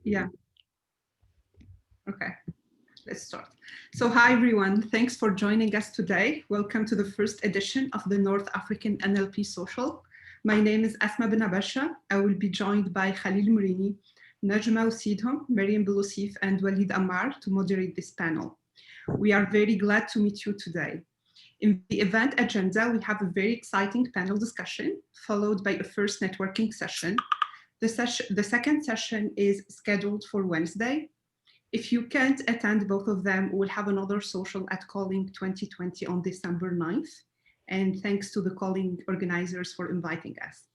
Yeah. Okay, let's start. So hi everyone, thanks for joining us today. Welcome to the first edition of the North African NLP Social. My name is Asma bin Abacha. I will be joined by Khalil Mrini, Najma Usidhom, Meriem Beloucif, and Walid Ammar to moderate this panel. We are very glad to meet you today. In the event agenda, we have a very exciting panel discussion, followed by a first networking session. The second session is scheduled for Wednesday. If you can't attend both of them, we'll have another social at Calling 2020 on December 9th. And thanks to the Calling organizers for inviting us.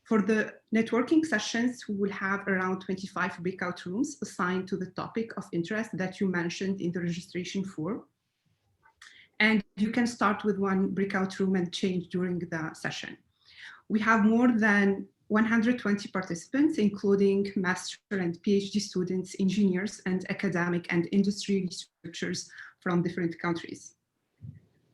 For the networking sessions, we will have around 25 breakout rooms assigned to the topic of interest that you mentioned in the registration form. And you can start with one breakout room and change during the session. We have more than 120 participants, including master and PhD students, engineers, and academic and industry researchers from different countries.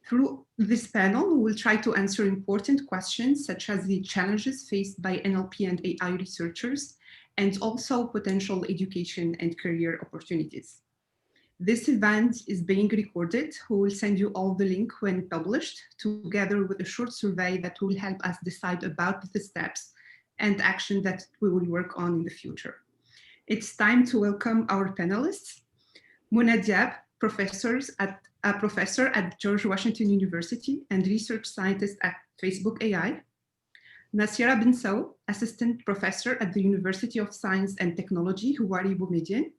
Through this panel, we will try to answer important questions such as the challenges faced by NLP and AI researchers, and also potential education and career opportunities. This event is being recorded. We will send you all the link when published, together with a short survey that will help us decide about the steps and action that we will work on in the future. It's time to welcome our panelists. Mona Diab, professor at George Washington University and research scientist at Facebook AI. Nacéra Bensaou, assistant professor at the University of Science and Technology, Houari Boumediene.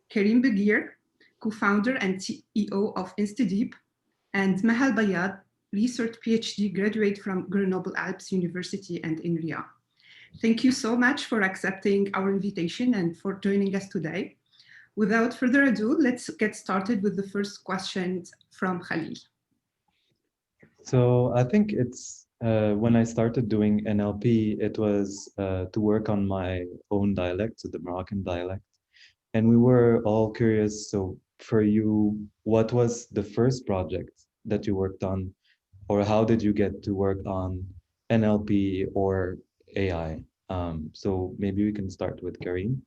Karim Beguir, co-founder and CEO of InstaDeep, and Maha Elbayad, research PhD graduate from Grenoble Alpes University and Inria. Thank you so much for accepting our invitation and for joining us today. Without further ado, let's get started with the first question from Khalil. So I think it's when I started doing NLP, it was to work on my own dialect, so the Moroccan dialect. And we were all curious, so for you, what was the first project that you worked on, or how did you get to work on NLP or AI? So maybe we can start with Karim.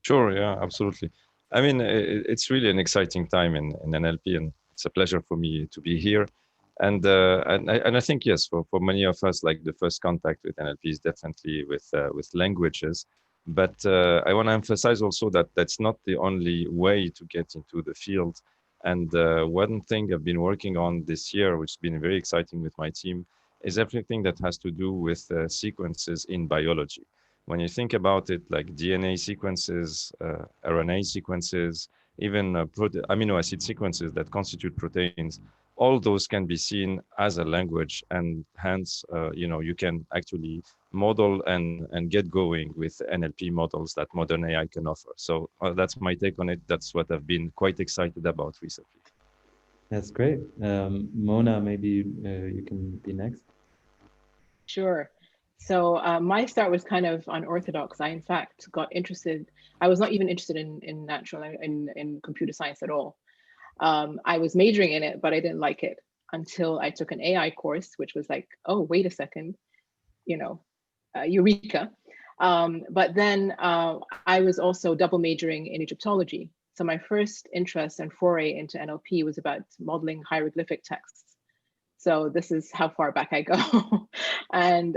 Sure, yeah, absolutely. I mean, it's really an exciting time in NLP, and it's a pleasure for me to be here. And I think, yes, for many of us, like the first contact with NLP is definitely with languages. But I want to emphasize also that that's not the only way to get into the field. And one thing I've been working on this year, which has been very exciting with my team, is everything that has to do with sequences in biology. When you think about it, like DNA sequences, RNA sequences, even amino acid sequences that constitute proteins, all those can be seen as a language, and hence, you can actually model and get going with NLP models that modern AI can offer. So that's my take on it. That's what I've been quite excited about recently. That's great. Mona, maybe you can be next. Sure. So my start was kind of unorthodox. I, in fact, got interested. I was not even interested in computer science at all. I was majoring in it, but I didn't like it until I took an AI course, which was like, oh, wait a second, eureka. But then I was also double majoring in Egyptology. So my first interest and foray into NLP was about modeling hieroglyphic texts. So this is how far back I go. And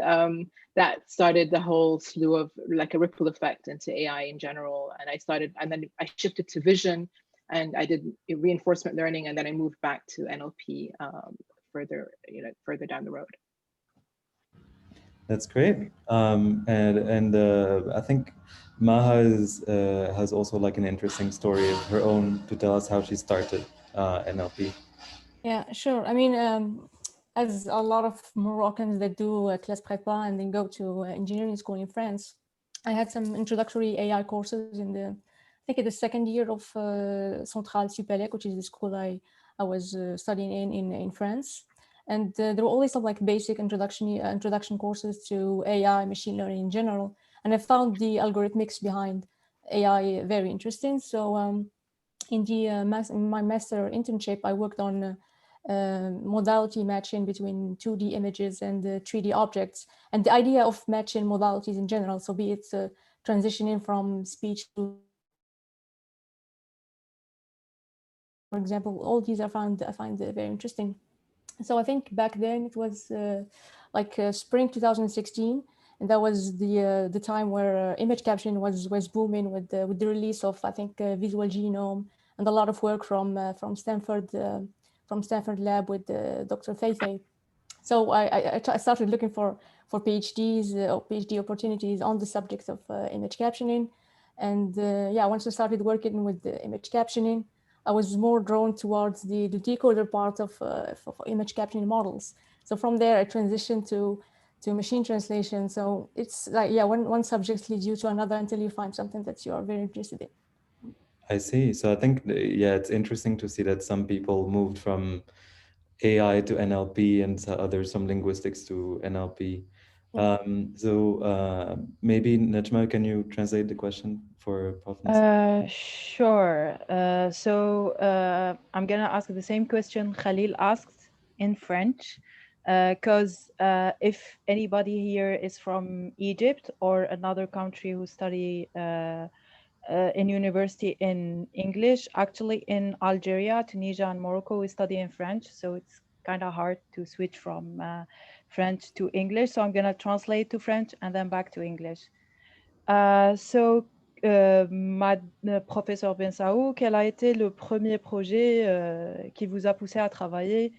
that started the whole slew of like a ripple effect into AI in general. And then I shifted to vision, and I did reinforcement learning, and then I moved back to NLP further down the road. That's great. And I think Maha has also like an interesting story of her own to tell us how she started NLP. Yeah, sure. I mean, as a lot of Moroccans that do class prépa and then go to engineering school in France, I had some introductory AI courses in the second year of Centrale Supélec, which is the school I was studying in France. And there were always some like basic introduction courses to AI, machine learning in general. And I found the algorithmics behind AI very interesting. So in my master internship, I worked on modality matching between 2D images and 3D objects, and the idea of matching modalities in general. So be it transitioning from speech to, for example, all these I find very interesting. So I think back then it was spring 2016, and that was the time where image caption was booming with the release of, I think, Visual Genome, and a lot of work from Stanford lab with Dr. Feifei. So I started looking for PhDs or PhD opportunities on the subject of image captioning, and once I started working with the image captioning, I was more drawn towards the decoder part of image captioning models. So from there, I transitioned to machine translation. So it's like, one subject leads you to another until you find something that you are very interested in. I see. So I think, it's interesting to see that some people moved from AI to NLP and others from linguistics to NLP. Yeah. Maybe Najma, can you translate the question for Prof? Sure. I'm gonna ask the same question Khalil asked in French, because if anybody here is from Egypt or another country who study in university in English, actually in Algeria, Tunisia, and Morocco, we study in French, so it's kind of hard to switch from French to English. So I'm gonna translate to French and then back to English. Professeur Bensaou, quel a été le premier projet qui vous a poussé à travailler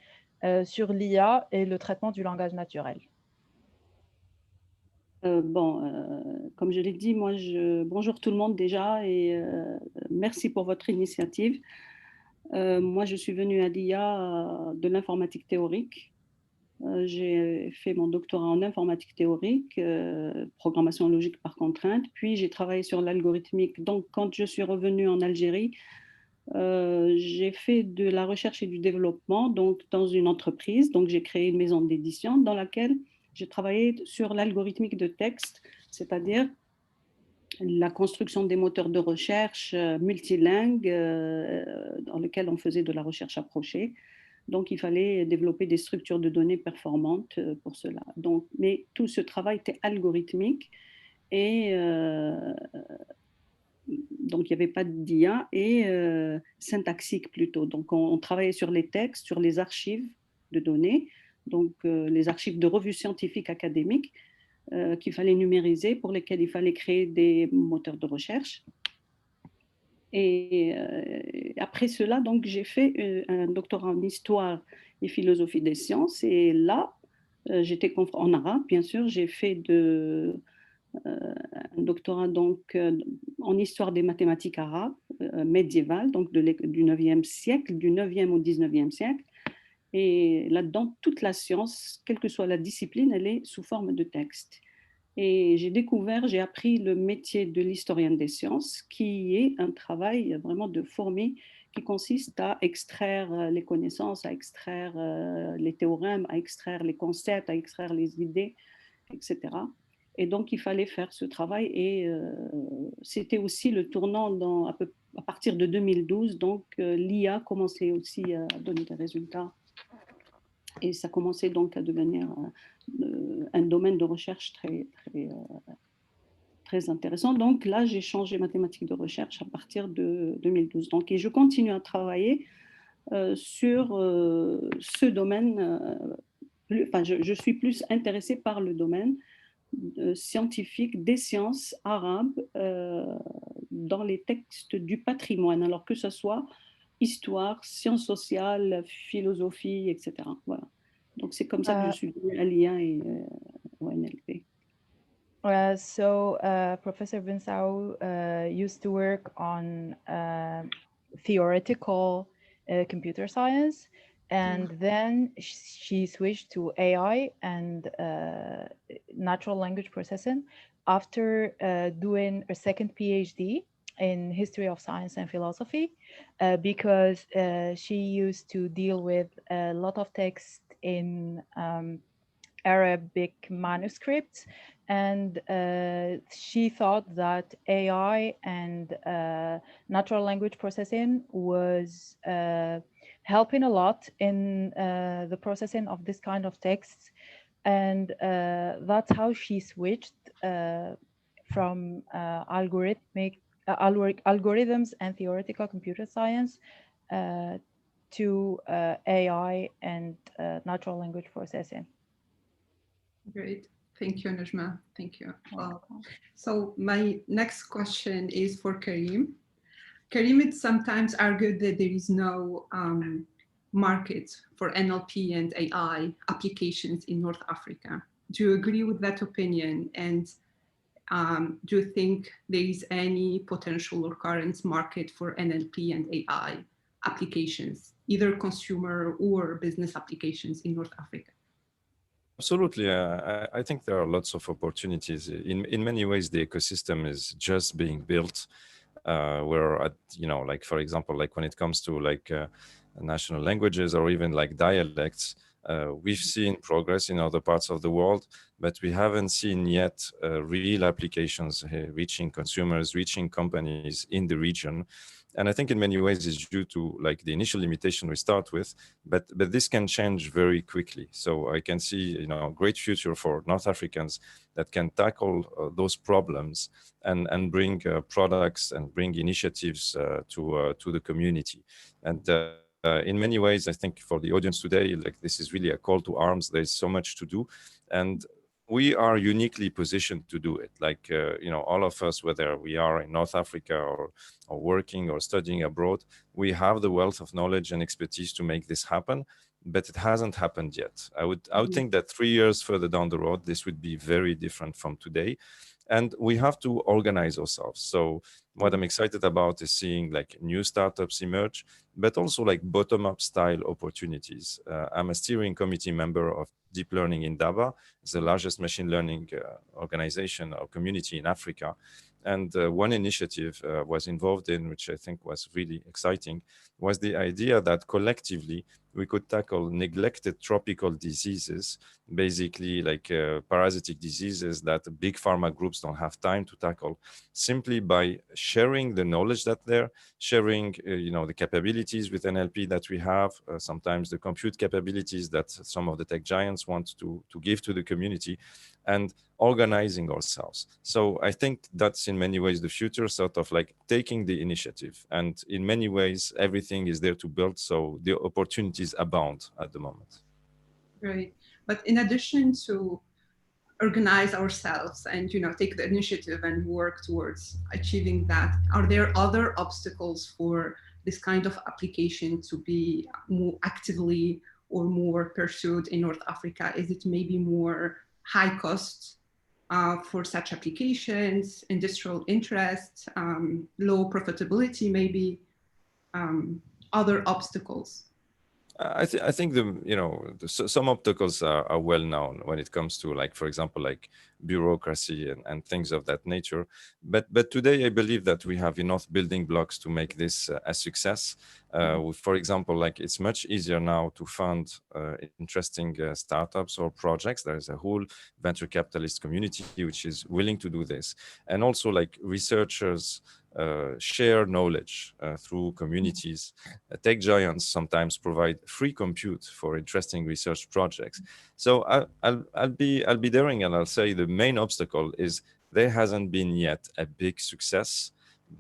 sur l'IA et le traitement du langage naturel? Comme je l'ai dit, bonjour tout le monde déjà, et merci pour votre initiative. Moi, je suis venue à l'IA de l'informatique théorique. J'ai fait mon doctorat en informatique théorique, programmation logique par contrainte, puis j'ai travaillé sur l'algorithmique. Donc, quand je suis revenue en Algérie, j'ai fait de la recherche et du développement donc, dans une entreprise. Donc, j'ai créé une maison d'édition dans laquelle j'ai travaillé sur l'algorithmique de texte, c'est-à-dire la construction des moteurs de recherche multilingues dans lesquels on faisait de la recherche approchée. Donc, il fallait développer des structures de données performantes pour cela. Donc, mais tout ce travail était algorithmique et donc il n'y avait pas d'IA et syntaxique plutôt. Donc, on travaillait sur les textes, sur les archives de données, donc les archives de revues scientifiques académiques qu'il fallait numériser, pour lesquels il fallait créer des moteurs de recherche. Et après cela, donc, j'ai fait un doctorat en histoire et philosophie des sciences. Et là, j'étais en arabe, bien sûr. J'ai fait un doctorat donc, en histoire des mathématiques arabes médiévales, donc du 9e siècle, du 9e au 19e siècle. Et là-dedans, toute la science, quelle que soit la discipline, elle est sous forme de texte. Et j'ai appris le métier de l'historienne des sciences, qui est un travail vraiment de fourmi, qui consiste à extraire les connaissances, à extraire les théorèmes, à extraire les concepts, à extraire les idées, etc. Et donc, il fallait faire ce travail. Et c'était aussi le tournant à partir de 2012. Donc, l'IA commençait aussi à donner des résultats. Et ça commençait donc à devenir un domaine de recherche très intéressant. Donc là, j'ai changé mathématiques de recherche à partir de 2012. Donc, et je continue à travailler sur ce domaine. Je suis plus intéressée par le domaine scientifique des sciences arabes dans les textes du patrimoine, alors que ce soit histoire, sciences sociales, philosophie, etc. Voilà. Donc, c'est comme ça que je suis venue à l'IA et au NLP. Professor Bensaou used to work on theoretical computer science, and then she switched to AI and natural language processing after doing a second PhD in history of science and philosophy, because she used to deal with a lot of text in Arabic manuscripts, and she thought that AI and natural language processing was helping a lot in the processing of this kind of texts, and that's how she switched from algorithms and theoretical computer science to AI and natural language processing. Great. Thank you, Najma. Thank you. So my next question is for Karim. Karim, it's sometimes argued that there is no market for NLP and AI applications in North Africa. Do you agree with that opinion? And do you think there is any potential or current market for NLP and AI applications, either consumer or business applications in North Africa? Absolutely. I think there are lots of opportunities. In many ways, the ecosystem is just being built. Where, like, for example, like when it comes to like national languages or even like dialects, we've seen progress in other parts of the world, but we haven't seen yet real applications reaching consumers, reaching companies in the region. And I think in many ways it's due to like the initial limitation we start with, but this can change very quickly. So I can see, a great future for North Africans that can tackle those problems and bring products and bring initiatives to the community. And in many ways, I think for the audience today, like this is really a call to arms. There's so much to do, and we are uniquely positioned to do it. Like, all of us, whether we are in North Africa or working or studying abroad, we have the wealth of knowledge and expertise to make this happen, but it hasn't happened yet. I would think that 3 years further down the road, this would be very different from today. And we have to organize ourselves. So what I'm excited about is seeing like new startups emerge, but also like bottom-up style opportunities. I'm a steering committee member of Deep Learning Indaba. It's the largest machine learning organization or community in Africa. And one initiative was involved in, which I think was really exciting, was the idea that collectively we could tackle neglected tropical diseases, basically like parasitic diseases that big pharma groups don't have time to tackle, simply by sharing the knowledge that they're sharing, the capabilities with NLP that we have, sometimes the compute capabilities that some of the tech giants want to give to the community, and organizing ourselves. So I think that's in many ways the future, sort of like taking the initiative. And in many ways, everything is there to build. So the opportunities abound at the moment. Right. But in addition to organize ourselves and take the initiative and work towards achieving that, are there other obstacles for this kind of application to be more actively or more pursued in North Africa? Is it maybe more high cost for such applications, industrial interest, low profitability, maybe other obstacles? I think some obstacles are well known when it comes to, like, for example, like bureaucracy and things of that nature. But today I believe that we have enough building blocks to make this a success. For example, like it's much easier now to fund interesting startups or projects. There is a whole venture capitalist community which is willing to do this, and also like researchers share knowledge through communities. Tech giants sometimes provide free compute for interesting research projects. So I'll be daring and I'll say the main obstacle is there hasn't been yet a big success,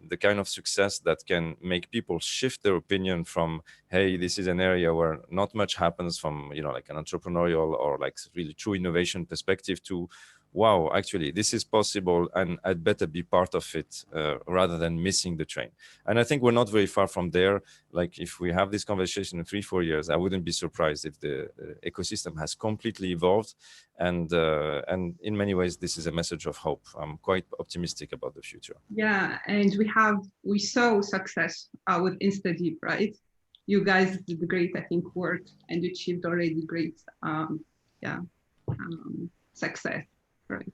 the kind of success that can make people shift their opinion from, hey, this is an area where not much happens, from like an entrepreneurial or like really true innovation perspective, to wow, actually, this is possible and I'd better be part of it rather than missing the train. And I think we're not very far from there. Like if we have this conversation in 3-4 years, I wouldn't be surprised if the ecosystem has completely evolved. And in many ways, this is a message of hope. I'm quite optimistic about the future. Yeah, and we saw success with InstaDeep, right? You guys did great, I think, work and achieved already great success. Right.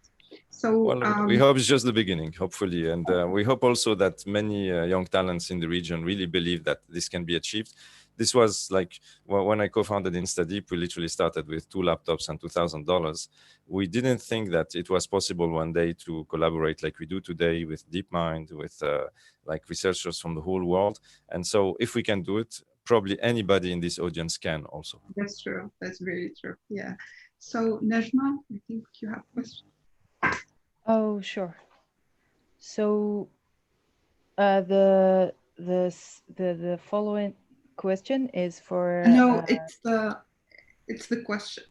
So we hope it's just the beginning, hopefully. And we hope also that many young talents in the region really believe that this can be achieved. This was like when I co-founded InstaDeep, we literally started with 2 laptops and $2,000. We didn't think that it was possible one day to collaborate like we do today with DeepMind, with like researchers from the whole world. And so if we can do it, probably anybody in this audience can also. That's true. That's very true. Yeah. So Najma, I think you have a question. Oh, sure. So the following question is for no, it's the question.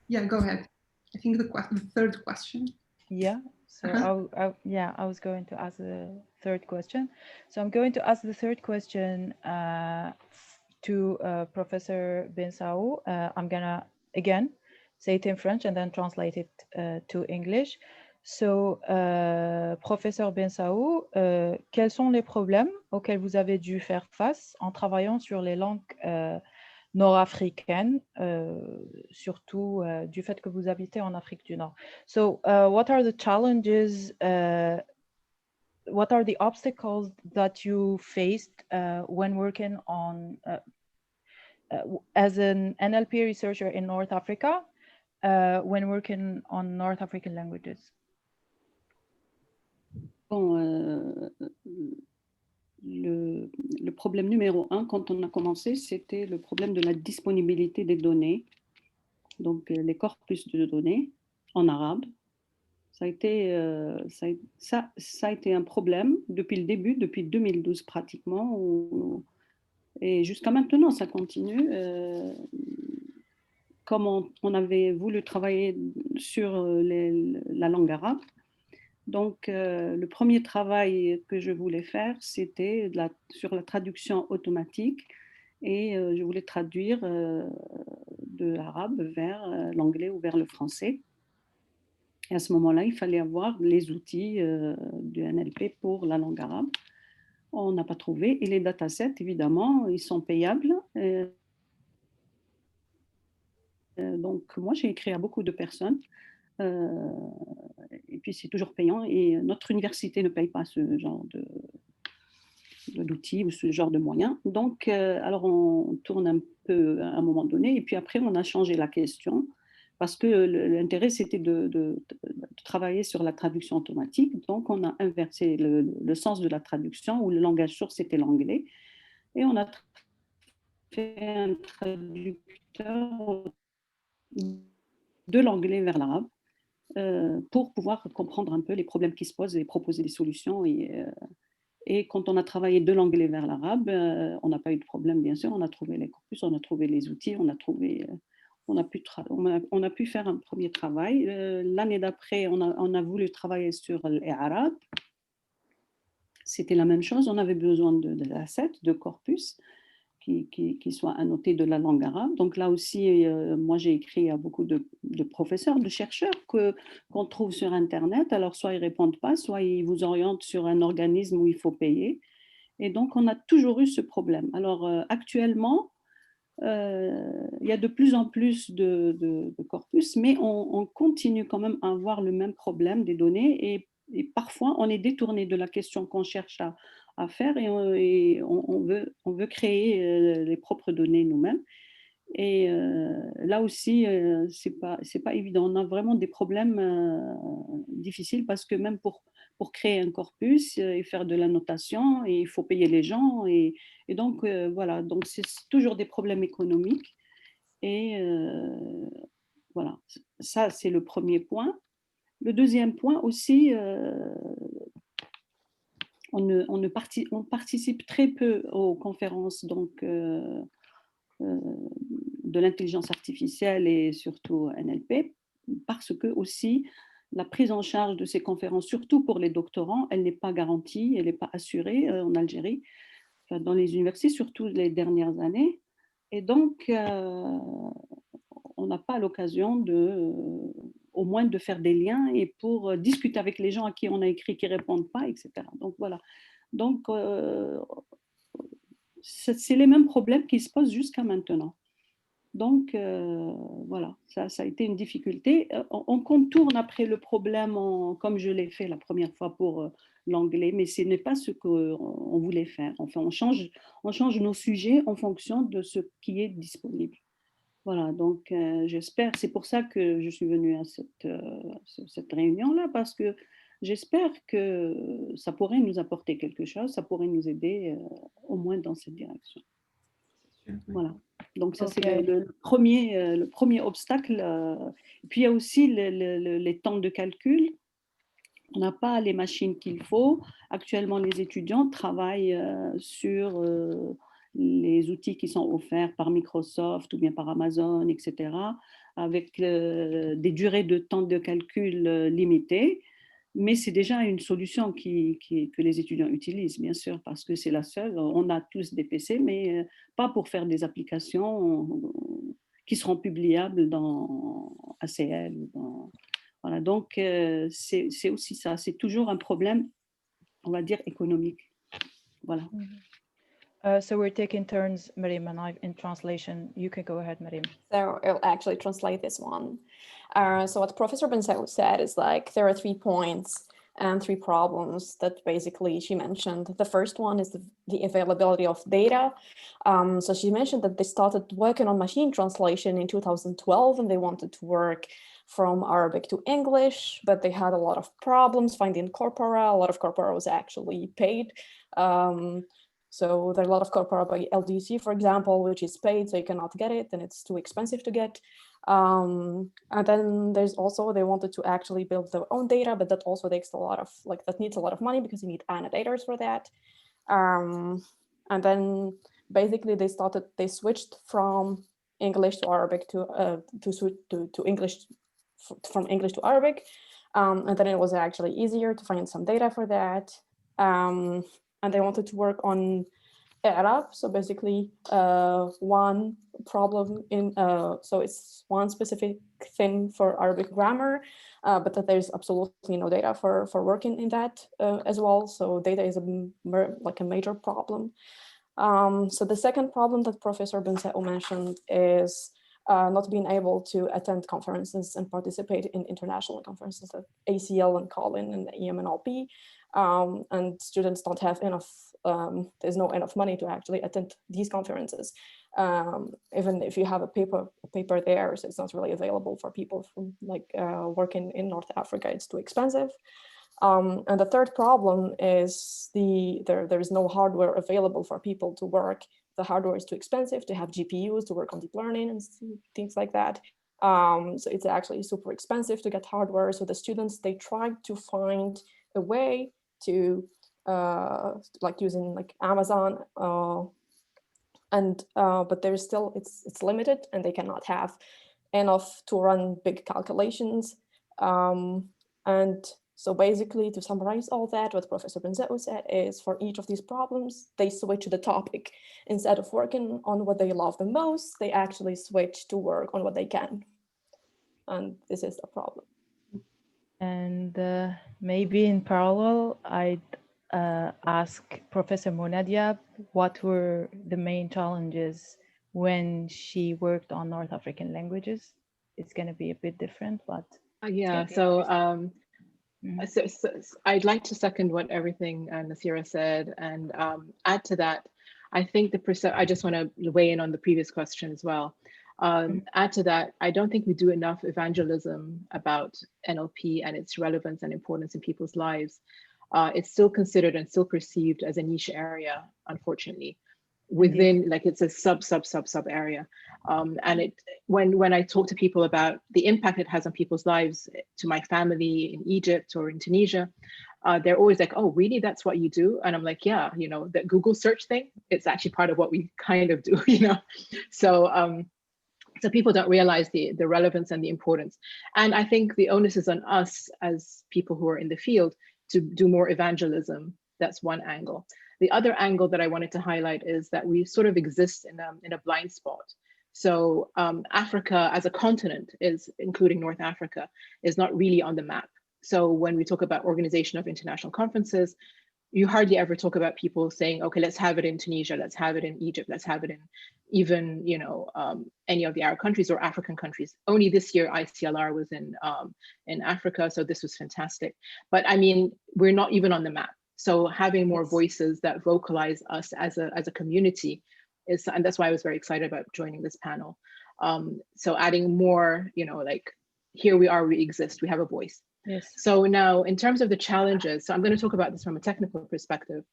Yeah, go ahead. I think the third question. Yeah, so I was going to ask the third question. So I'm going to ask the third question to Professor Bensaou. I'm gonna again say it in French and then translate it to English. So, Professeur Bensaou, quels sont les problèmes auxquels vous avez dû faire face en travaillant sur les langues nord-africaines, surtout du fait que vous habitez en Afrique du Nord? So, what are the challenges, what are the obstacles that you faced when working on, as an NLP researcher in North Africa, when working on North African languages? Bon, le problème numéro 1, quand on a commencé, c'était le problème de la disponibilité des données, donc les corpus de données en arabe. Ça a été un problème depuis le début, depuis 2012 pratiquement, et jusqu'à maintenant, ça continue. Comme on avait voulu travailler sur la langue arabe, donc, le premier travail que je voulais faire, c'était sur la traduction automatique et je voulais traduire de l'arabe vers l'anglais ou vers le français. Et à ce moment-là, il fallait avoir les outils du NLP pour la langue arabe. On n'a pas trouvé. Et les datasets, évidemment, ils sont payables. Donc, moi, j'ai écrit à beaucoup de personnes. Et puis c'est toujours payant et notre université ne paye pas ce genre d'outils ou ce genre de moyens. Donc, alors on tourne un peu à un moment donné et puis après on a changé la question parce que l'intérêt c'était de travailler sur la traduction automatique. Donc on a inversé le sens de la traduction où le langage source c'était l'anglais et on a fait un traducteur de l'anglais vers l'arabe. Pour pouvoir comprendre un peu les problèmes qui se posent et proposer des solutions. Et quand on a travaillé de l'anglais vers l'arabe, on n'a pas eu de problème, bien sûr. On a trouvé les corpus, on a trouvé les outils, on a pu faire un premier travail. L'année d'après, on a voulu travailler sur l'arabe. C'était la même chose. On avait besoin d'assets, de corpus qui soient annotés de la langue arabe. Donc là aussi, moi j'ai écrit à beaucoup de professeurs, de chercheurs qu'on trouve sur Internet. Alors soit ils ne répondent pas, soit ils vous orientent sur un organisme où il faut payer. Et donc on a toujours eu ce problème. Alors actuellement, il y a de plus en plus de corpus, mais on continue quand même à avoir le même problème des données et parfois on est détourné de la question qu'on cherche à faire et on veut créer les propres données nous-mêmes. Et là aussi, c'est pas évident. On a vraiment des problèmes difficiles parce que même pour créer un corpus et faire de la notation, il faut payer les gens. Et donc, voilà, donc c'est toujours des problèmes économiques. Et voilà, ça, c'est le premier point. Le deuxième point aussi, on participe très peu aux conférences donc, de l'intelligence artificielle et surtout NLP, parce que aussi la prise en charge de ces conférences, surtout pour les doctorants, elle n'est pas garantie, elle n'est pas assurée en Algérie, enfin, dans les universités, surtout les dernières années. Et donc, on n'a pas l'occasion au moins de faire des liens et pour discuter avec les gens à qui on a écrit qui ne répondent pas, etc. Donc voilà. Donc, c'est les mêmes problèmes qui se posent jusqu'à maintenant. Donc, voilà, ça a été une difficulté. On contourne après le problème comme je l'ai fait la première fois pour l'anglais, mais ce n'est pas ce qu'on voulait faire. Enfin, on change nos sujets en fonction de ce qui est disponible. Voilà, donc j'espère, c'est pour ça que je suis venue à cette réunion-là, parce que j'espère que ça pourrait nous apporter quelque chose, ça pourrait nous aider au moins dans cette direction. Voilà, donc ça c'est le premier obstacle. Puis il y a aussi les temps de calcul. On n'a pas les machines qu'il faut. Actuellement, les étudiants travaillent sur les outils qui sont offerts par Microsoft ou bien par Amazon, etc., avec des durées de temps de calcul limitées. Mais c'est déjà une solution que les étudiants utilisent, bien sûr, parce que c'est la seule. On a tous des PC, mais pas pour faire des applications qui seront publiables dans ACL. Voilà, donc c'est aussi ça. C'est toujours un problème, on va dire, économique. Voilà. So we're taking turns, Meriem and I, in translation. You can go ahead, Meriem. So I'll actually translate this one. So what Professor Bensaou said is like, there are 3 points and 3 problems that basically she mentioned. The first one is the availability of data. So she mentioned that they started working on machine translation in 2012 and they wanted to work from Arabic to English, but they had a lot of problems finding corpora. A lot of corpora was actually paid. So there are a lot of corpora by LDC, for example, which is paid, so you cannot get it, and it's too expensive to get. And then there's also, they wanted to actually build their own data, but that also takes a lot of, like, that needs a lot of money because you need annotators for that. And then basically they switched from English to Arabic to English, from English to Arabic. And then it was actually easier to find some data for that. And they wanted to work on Arab. So basically one problem in, so it's one specific thing for Arabic grammar, but that there's absolutely no data for working in that as well. So data is like a major problem. So the second problem that Professor Bensaou mentioned is not being able to attend conferences and participate in international conferences like ACL and Khalil and EMNLP. And students don't have enough, there's no enough money to actually attend these conferences. Even if you have a paper there, so it's not really available for people from like working in North Africa, it's too expensive. And the third problem is there is no hardware available for people to work. The hardware is too expensive to have GPUs to work on deep learning and things like that. So it's actually super expensive to get hardware. So the students, they try to find a way to like using like Amazon, but there's still, it's limited and they cannot have enough to run big calculations. And so basically, to summarize all that, what Professor Bensaou said is for each of these problems, they switch the topic. Instead of working on what they love the most, they actually switch to work on what they can. And this is the problem. And maybe in parallel, I'd ask Professor Monadia what were the main challenges when she worked on North African languages. It's going to be a bit different, but yeah. So I'd like to second what everything Nacéra said and add to that. I think I just want to weigh in on the previous question as well. Add to that, I don't think we do enough evangelism about NLP and its relevance and importance in people's lives. It's still considered and still perceived as a niche area, unfortunately, within like it's a sub area. And it when I talk to people about the impact it has on people's lives, to my family in Egypt or in Tunisia, they're always like, oh, really? That's what you do? And I'm like, yeah, you know, that Google search thing, it's actually part of what we kind of do, you know? So, so people don't realize the relevance and the importance. And I think the onus is on us as people who are in the field to do more evangelism. That's one angle. The other angle that I wanted to highlight is that we sort of exist in a blind spot. So Africa as a continent, including North Africa, is not really on the map. So when we talk about organization of international conferences, you hardly ever talk about people saying, okay, let's have it in Tunisia, let's have it in Egypt, let's have it in even, you know, any of the Arab countries or African countries. Only this year, ICLR was in Africa, so this was fantastic. But I mean, we're not even on the map. So having more voices that vocalize us as a community is, and that's why I was very excited about joining this panel. So adding more, you know, like here we are, we exist, we have a voice. Yes. So now in terms of the challenges, so I'm going to talk about this from a technical perspective.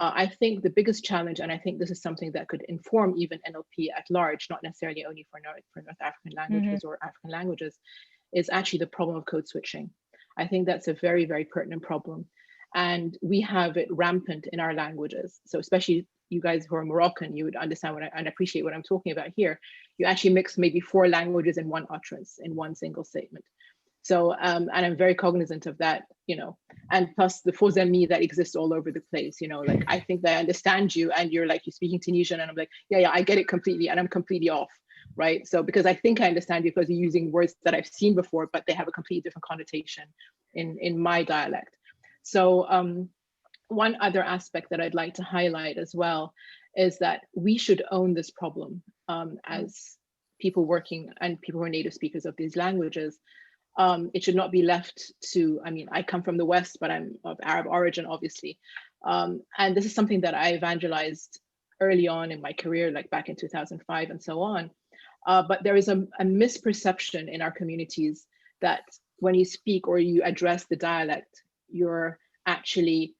I think the biggest challenge, and I think this is something that could inform even NLP at large, not necessarily only for North African languages or African languages, is actually the problem of code switching. I think that's a very, very pertinent problem. And we have it rampant in our languages. So especially you guys who are Moroccan, you would understand and appreciate what I'm talking about here. You actually mix maybe 4 languages in one utterance, in one single statement. So, and I'm very cognizant of that, you know, and plus the faux amis that exist all over the place, you know, like I think that I understand you and you're like, you're speaking Tunisian and I'm like, yeah, I get it completely and I'm completely off, right? So, because I think I understand you because you're using words that I've seen before, but they have a completely different connotation in my dialect. So one other aspect that I'd like to highlight as well is that we should own this problem as people working and people who are native speakers of these languages. It should not be left to, I mean, I come from the West, but I'm of Arab origin, obviously. And this is something that I evangelized early on in my career, like back in 2005 and so on. But there is a misperception in our communities that when you speak or you address the dialect, you're actually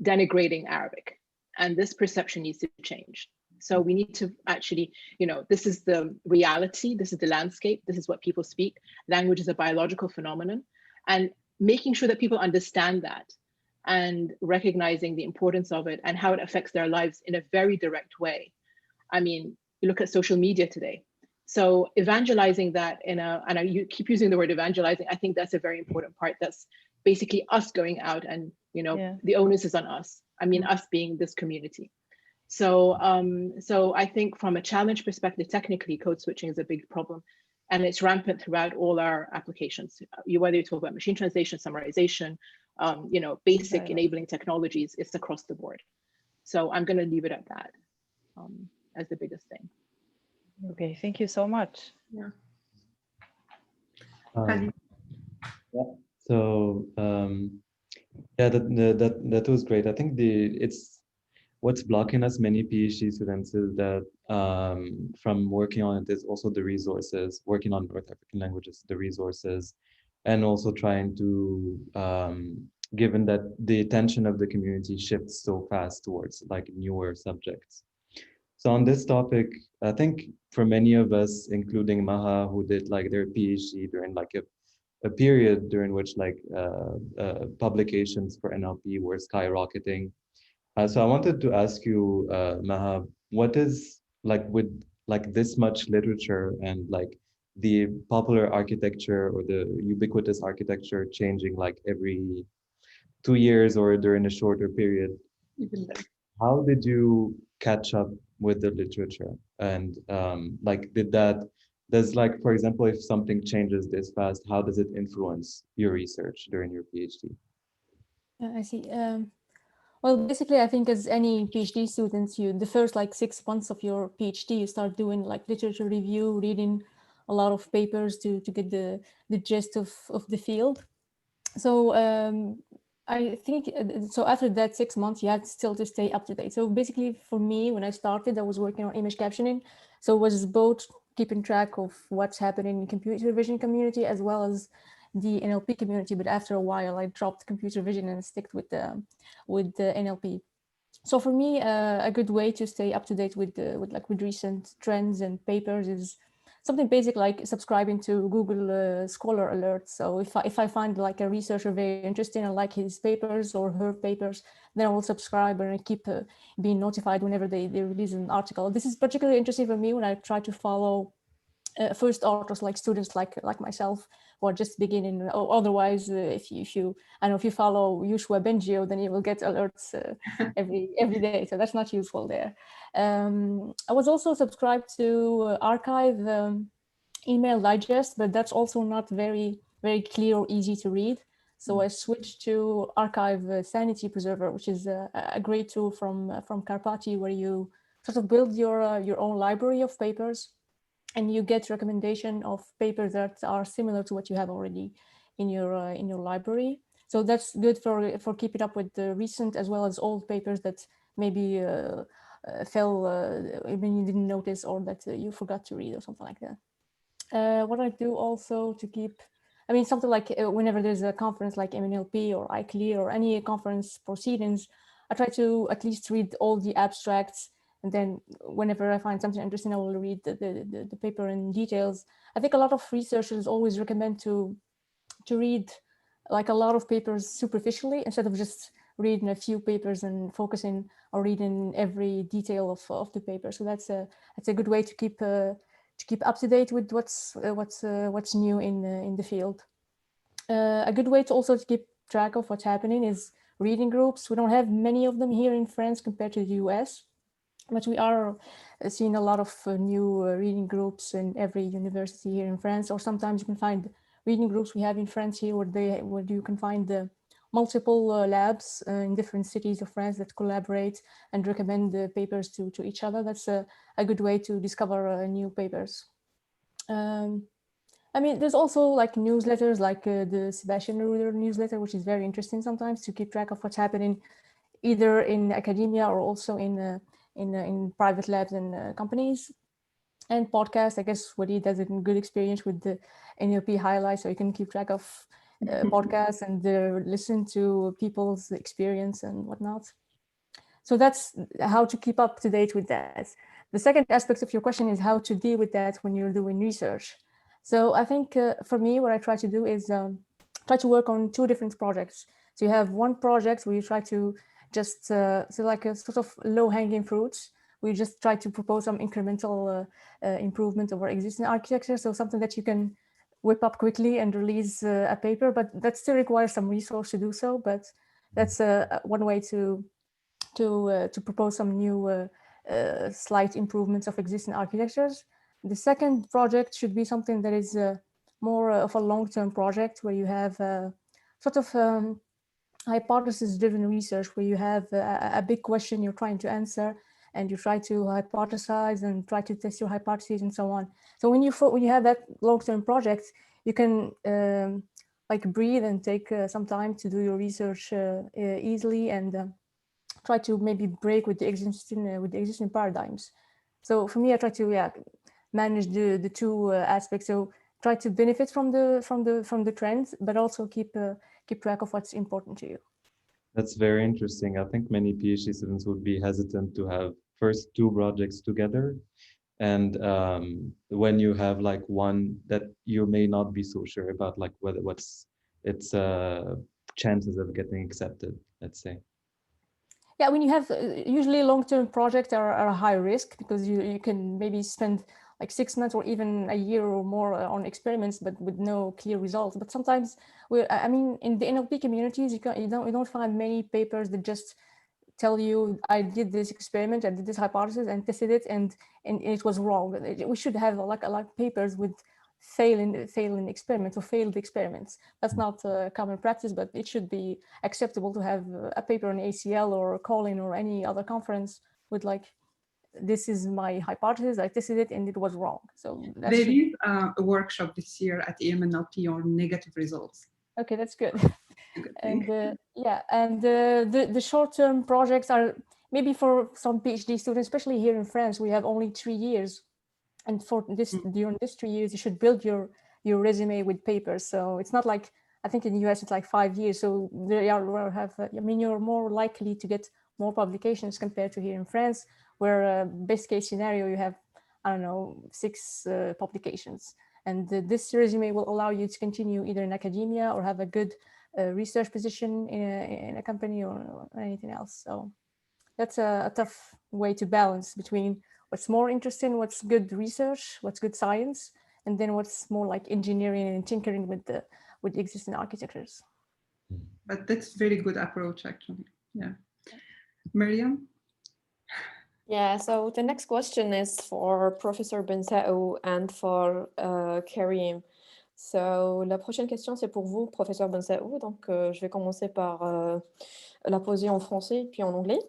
denigrating Arabic. And this perception needs to change. So we need to actually, you know, this is the reality, this is the landscape, this is what people speak. Language is a biological phenomenon. And making sure that people understand that and recognizing the importance of it and how it affects their lives in a very direct way. I mean, you look at social media today. So evangelizing that you keep using the word evangelizing, I think that's a very important part. That's basically us going out and, you know, the onus is on us. I mean, us being this community. So, so I think from a challenge perspective, technically code switching is a big problem and it's rampant throughout all our applications. Whether you talk about machine translation, summarization, you know, basic enabling technologies, it's across the board. So I'm going to leave it at that as the biggest thing. Okay, thank you so much. Yeah. Yeah. So yeah, that was great. I think what's blocking us many PhD students is that from working on it is also the resources, working on North African languages, the resources, and also trying to, given that the attention of the community shifts so fast towards like newer subjects. So on this topic, I think for many of us, including Maha, who did like their PhD during like a period during which like publications for NLP were skyrocketing. So I wanted to ask you, Maha, what is like with like this much literature and like the popular architecture or the ubiquitous architecture changing like every 2 years or during a shorter period? How did you catch up with the literature? And like, does like, for example, if something changes this fast, how does it influence your research during your PhD? I see. Well, basically, I think as any PhD students, the first like 6 months of your PhD, you start doing like literature review, reading a lot of papers to get the gist of the field. So I think, so after that 6 months, you had still to stay up to date. So basically for me, when I started, I was working on image captioning. So it was both keeping track of what's happening in computer vision community as well as the NLP community. But after a while, I dropped computer vision and sticked with the NLP. So for me, a good way to stay up to date with recent trends and papers is something basic like subscribing to Google Scholar alerts. So if I find like a researcher very interesting and like his papers or her papers, then I will subscribe and I keep being notified whenever they release an article. This is particularly interesting for me when I try to follow first authors like students like myself who are just beginning. Otherwise, if you I know if you follow Yoshua Bengio, then you will get alerts every day. So that's not useful there. I was also subscribed to Archive email digest, but that's also not very clear or easy to read. So I switched to Archive Sanity Preserver, which is a great tool from Karpati, where you sort of build your own library of papers. And you get recommendation of papers that are similar to what you have already in your library. So that's good for keeping up with the recent as well as old papers that maybe fell when you didn't notice or that you forgot to read or something like that. What I do also to keep, I mean, something like whenever there's a conference like EMNLP or ICLE or any conference proceedings, I try to at least read all the abstracts. And then whenever I find something interesting, I will read the paper in details. I think a lot of researchers always recommend to read like a lot of papers superficially instead of just reading a few papers and focusing on reading every detail of the paper. So that's a good way to keep up to date with what's new in the field. A good way to also keep track of what's happening is reading groups. We don't have many of them here in France compared to the US, but we are seeing a lot of new reading groups in every university here in France, or sometimes you can find reading groups we have in France here where you can find multiple labs in different cities of France that collaborate and recommend the papers to each other. That's a good way to discover new papers. I mean, there's also like newsletters like the Sebastian Ruder newsletter, which is very interesting sometimes to keep track of what's happening either in academia or also in private labs and companies. And podcasts, I guess Wadi does a good experience with the NLP highlights, so you can keep track of podcasts and listen to people's experience and whatnot. So that's how to keep up to date with that. The second aspect of your question is how to deal with that when you're doing research. So I think for me, what I try to do is try to work on two different projects. So you have one project where you try to just, so like a sort of low-hanging fruits. We just try to propose some incremental improvement over existing architecture. So something that you can whip up quickly and release a paper, but that still requires some resource to do so. But that's one way to propose some new slight improvements of existing architectures. The second project should be something that is more of a long-term project where you have sort of hypothesis-driven research, where you have a big question you're trying to answer, and you try to hypothesize and try to test your hypotheses and so on. So when you have that long-term project, you can like breathe and take some time to do your research easily and try to maybe break with the existing paradigms. So for me, I try to manage the two aspects. So try to benefit from the trends, but also keep track of what's important to you. That's very interesting. I think many PhD students would be hesitant to have first two projects together. And when you have like one that you may not be so sure about, like what's its chances of getting accepted, let's say. Yeah, when you have usually long-term projects are a high risk because you can maybe spend like 6 months or even a year or more on experiments, but with no clear results. But sometimes I mean, in the NLP communities, you don't find many papers that just tell you, I did this experiment, I did this hypothesis and tested it, and it was wrong. We should have like papers with failing experiments or failed experiments. That's not common practice, but it should be acceptable to have a paper on ACL or Colin or any other conference with like, this is my hypothesis, I tested it and it was wrong. So there is a workshop this year at EMNLP on negative results. Okay, that's good. And the short-term projects are maybe for some PhD students, especially here in France, we have only 3 years. And for this, during these 3 years, you should build your resume with papers. So it's not like, I think in the US, it's like 5 years. So you're more likely to get more publications compared to here in France, where best case scenario, you have, I don't know, 6 publications. And this resume will allow you to continue either in academia or have a good research position in a company or anything else. So that's a tough way to balance between what's more interesting, what's good research, what's good science, and then what's more like engineering and tinkering with the existing architectures. But that's very good approach, actually. Yeah. Meriem? Yeah, so the next question is for Professor Bensaou and for Karim. So, la prochaine question, c'est pour vous, Professeur Bensaou. Donc, je vais commencer par la poser en français puis en anglais.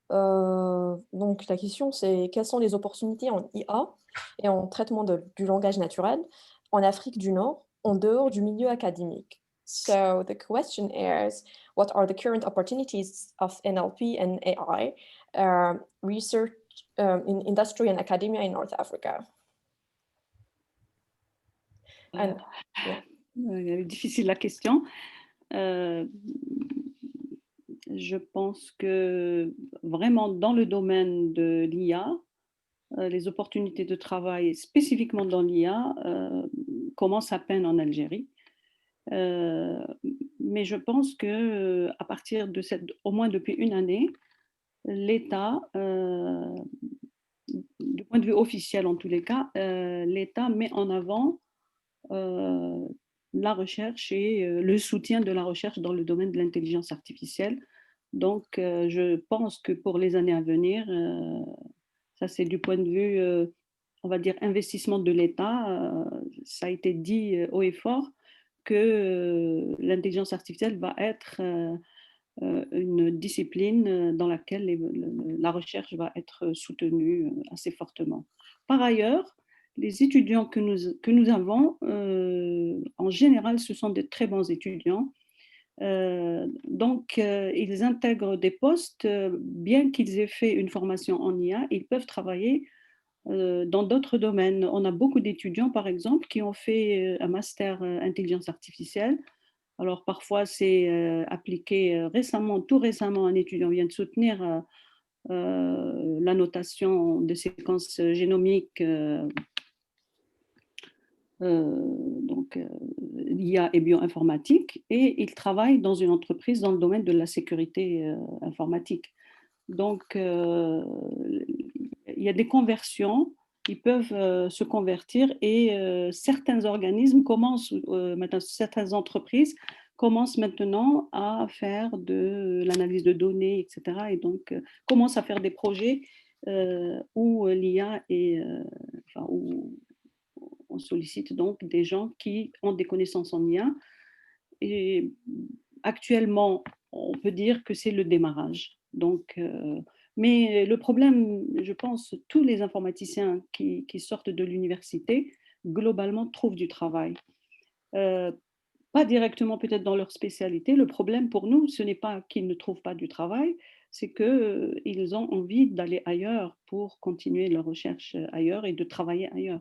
Donc, la question, c'est quelles sont les opportunités en IA et en traitement du langage naturel en Afrique du Nord, en dehors du milieu académique? So, the question is, what are the current opportunities of NLP and AI research in industry and academia in North Africa? And, yeah. Difficile la question. Je pense que vraiment dans le domaine de l'IA, les opportunités de travail spécifiquement dans l'IA commencent à peine en Algérie. Mais je pense que à partir de au moins depuis une année, l'État, du point de vue officiel en tous les cas, l'État met en avant la recherche et le soutien de la recherche dans le domaine de l'intelligence artificielle. Donc, je pense que pour les années à venir, ça c'est du point de vue, on va dire, investissement de l'État, ça a été dit haut et fort que l'intelligence artificielle va être une discipline dans laquelle la recherche va être soutenue assez fortement. Par ailleurs, les étudiants que nous avons, en général, ce sont des très bons étudiants. Donc, ils intègrent des postes, bien qu'ils aient fait une formation en IA, ils peuvent travailler dans d'autres domaines. On a beaucoup d'étudiants, par exemple, qui ont fait un master intelligence artificielle. Alors, parfois, c'est appliqué récemment, tout récemment, un étudiant vient de soutenir la notation de séquences génomiques, donc l'IA et bioinformatique, et il travaille dans une entreprise dans le domaine de la sécurité informatique. Donc, il y a des conversions, ils peuvent se convertir et certains organismes commencent, maintenant, certaines entreprises commencent maintenant à faire de l'analyse de données, etc. Et donc, commencent à faire des projets où l'IA est, enfin, où on sollicite donc des gens qui ont des connaissances en IA. Et actuellement, on peut dire que c'est le démarrage. Donc, mais le problème, je pense, tous les informaticiens qui sortent de l'université, globalement, trouvent du travail. Pas directement peut-être dans leur spécialité. Le problème pour nous, ce n'est pas qu'ils ne trouvent pas du travail, c'est qu'ils ont envie d'aller ailleurs pour continuer leur recherche ailleurs et de travailler ailleurs.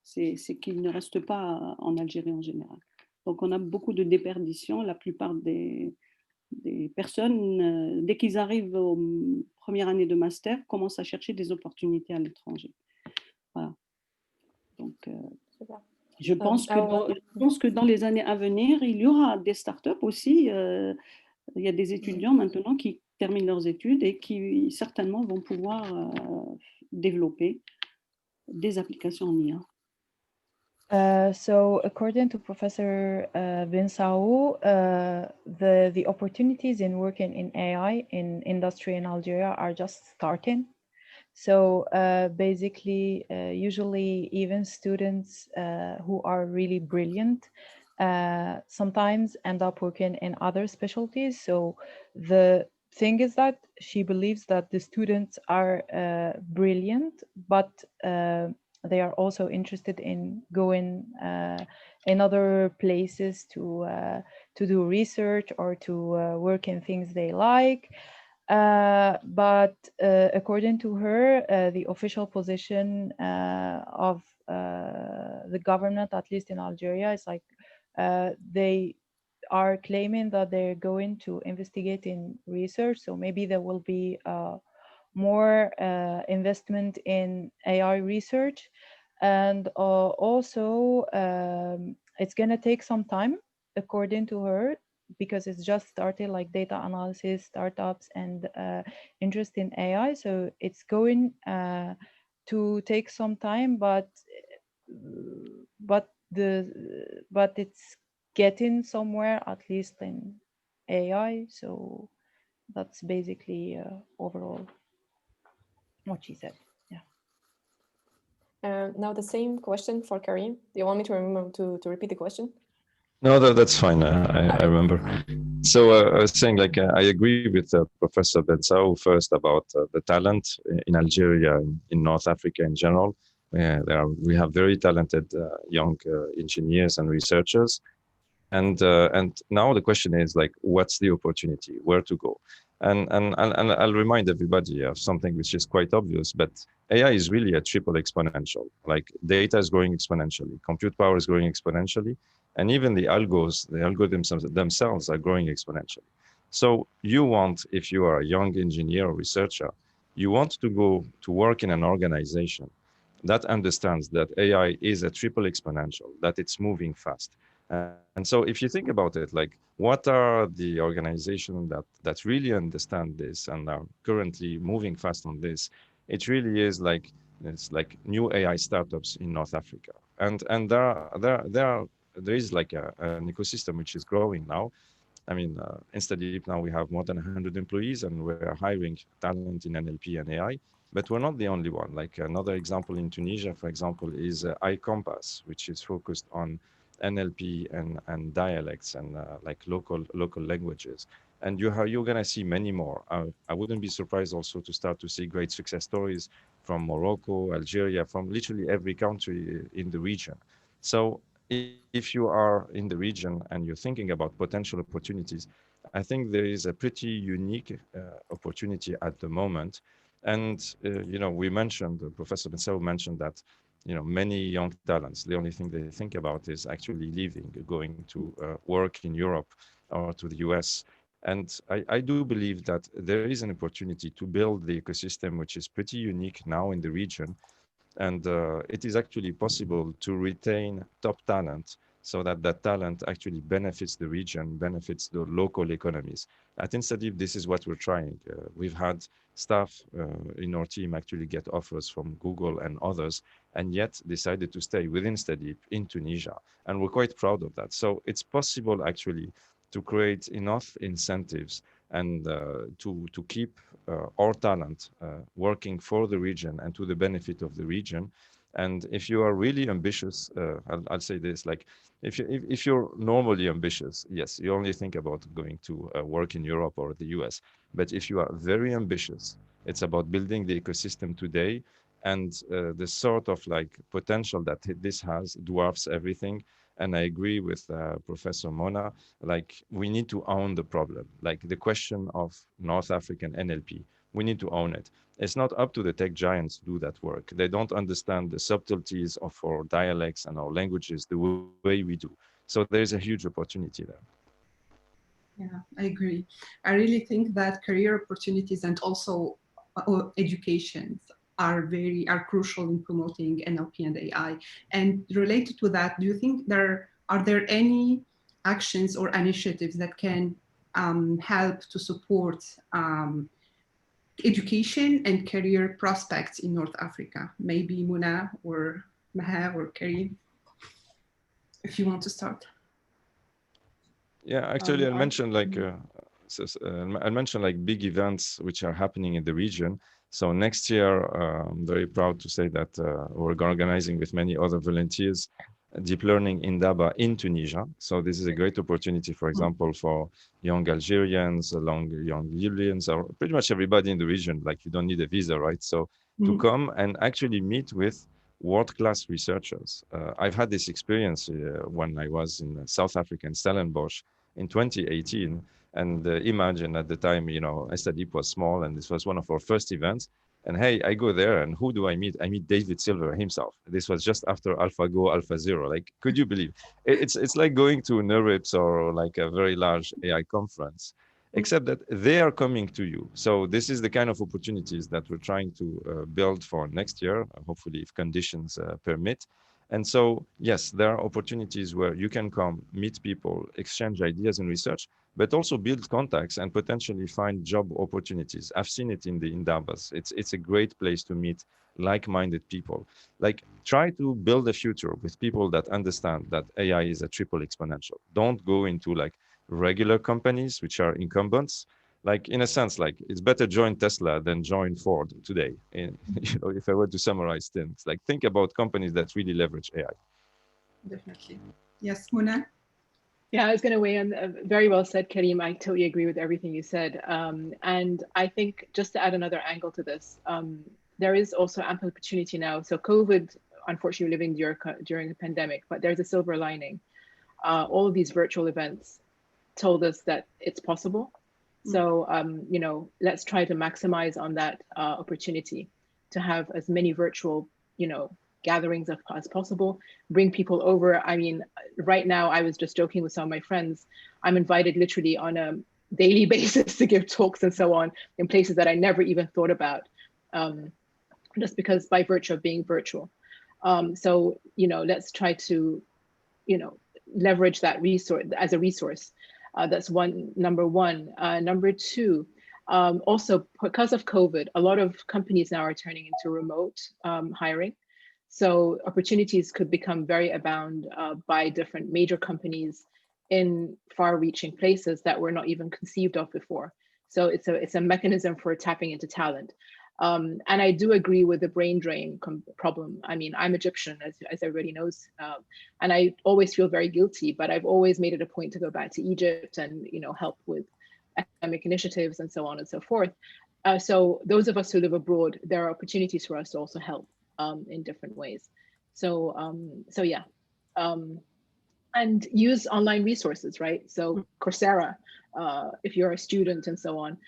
C'est qu'ils ne restent pas en Algérie en général. Donc, on a beaucoup de déperditions. La plupart des personnes, dès qu'ils arrivent aux premières années de master, commencent à chercher des opportunités à l'étranger. Voilà. Donc, je pense que dans les années à venir, il y aura des startups aussi. Il y a des étudiants maintenant qui terminent leurs études et qui certainement vont pouvoir développer des applications en IA. So according to Professor Bensaou, the opportunities in working in AI in industry in Algeria are just starting. So basically, usually even students who are really brilliant sometimes end up working in other specialties. So the thing is that she believes that the students are brilliant, but they are also interested in going in other places to do research or to work in things they like. But according to her, the official position of the government, at least in Algeria, is like they are claiming that they're going to investigate in research. So maybe there will be more investment in AI research. And also, it's going to take some time, according to her, because it's just started, like data analysis, startups, and interest in AI. So it's going to take some time, but it's getting somewhere, at least in AI. So that's basically overall what she said. Yeah. Now the same question for Karim. Do you want me to remember to repeat the question? No, that's fine. I remember. So I was saying, like, I agree with Professor Bensaou first about the talent in Algeria, in North Africa in general. We have very talented young engineers and researchers. And now the question is, like, what's the opportunity? Where to go? And I'll remind everybody of something which is quite obvious, but AI is really a triple exponential. Like, data is growing exponentially, compute power is growing exponentially, and even the algorithms themselves are growing exponentially. So you want, if you are a young engineer or researcher, you want to go to work in an organization that understands that AI is a triple exponential, that it's moving fast, And so if you think about it, like what are the organizations that really understand this and are currently moving fast on this, it really is like, it's like new AI startups in North Africa. And there is like an ecosystem which is growing now. I mean, InstaDeep now we have more than 100 employees and we're hiring talent in NLP and AI, but we're not the only one. Like another example in Tunisia, for example, is iCompass, which is focused on NLP and dialects and like local languages. And you're gonna see many more. I wouldn't be surprised also to start to see great success stories from Morocco, Algeria, from literally every country in the region. So if you are in the region and you're thinking about potential opportunities, I think there is a pretty unique opportunity at the moment. And, we mentioned, Professor Bensaou mentioned that, many young talents, the only thing they think about is actually leaving, going to work in Europe or to the US. And I do believe that there is an opportunity to build the ecosystem, which is pretty unique now in the region. And it is actually possible to retain top talent so that that talent actually benefits the region, benefits the local economies. At InstaDeep, this is what we're trying. We've had staff in our team actually get offers from Google and others, and yet decided to stay with InstaDeep in Tunisia. And we're quite proud of that. So it's possible actually to create enough incentives and to keep our talent working for the region and to the benefit of the region. And if you are really ambitious, I'll say this, like if you're normally ambitious, yes, you only think about going to work in Europe or the US. But if you are very ambitious, it's about building the ecosystem today, and the sort of like potential that this has dwarfs everything. And I agree with Professor Mona, like we need to own the problem. Like the question of North African NLP, we need to own it. It's not up to the tech giants to do that work. They don't understand the subtleties of our dialects and our languages the way we do. So there's a huge opportunity there. Yeah, I agree. I really think that career opportunities and also education are crucial in promoting NLP and AI. And related to that, do you think are there any actions or initiatives that can help to support education and career prospects in North Africa? Maybe Mona or Maha or Karim, if you want to start. Yeah, actually, I'll mention like big events which are happening in the region. So next year, I'm very proud to say that we're organizing with many other volunteers deep learning in Indaba in Tunisia. So this is a great opportunity, for example, for young Algerians, young Libyans, or pretty much everybody in the region. Like you don't need a visa, right? So to come and actually meet with world-class researchers. I've had this experience when I was in South Africa in Stellenbosch in 2018. And imagine at the time, InstaDeep was small, and this was one of our first events. And hey, I go there, and who do I meet? I meet David Silver himself. This was just after AlphaGo, AlphaZero. Like, could you believe? It's like going to NeurIPS or like a very large AI conference, except that they are coming to you. So this is the kind of opportunities that we're trying to build for next year, hopefully if conditions permit. And so, yes, there are opportunities where you can come, meet people, exchange ideas and research, but also build contacts and potentially find job opportunities. I've seen it in the Indabas. It's a great place to meet like-minded people. Like, try to build a future with people that understand that AI is a triple exponential. Don't go into like regular companies, which are incumbents. Like, in a sense, like it's better join Tesla than join Ford today. And, if I were to summarize things, like think about companies that really leverage AI. Definitely. Yes, Mona? Yeah, I was going to weigh in. Very well said, Karim. I totally agree with everything you said. And I think just to add another angle to this, there is also ample opportunity now. So COVID, unfortunately, living during the pandemic, but there's a silver lining. All of these virtual events told us that it's possible. So, let's try to maximize on that opportunity to have as many virtual, gatherings as possible, bring people over. I mean, right now, I was just joking with some of my friends. I'm invited literally on a daily basis to give talks and so on in places that I never even thought about, just because by virtue of being virtual. So, let's try to, leverage that resource as a resource. That's number one. Number two, also because of COVID, a lot of companies now are turning into remote hiring. So opportunities could become very abound by different major companies in far-reaching places that were not even conceived of before. So it's a mechanism for tapping into talent. And I do agree with the brain drain problem. I mean, I'm Egyptian, as everybody knows, and I always feel very guilty, but I've always made it a point to go back to Egypt and, you know, help with academic initiatives and so on and so forth. So those of us who live abroad, there are opportunities for us to also help in different ways. So, so yeah, and use online resources, right? So Coursera, if you're a student and so on.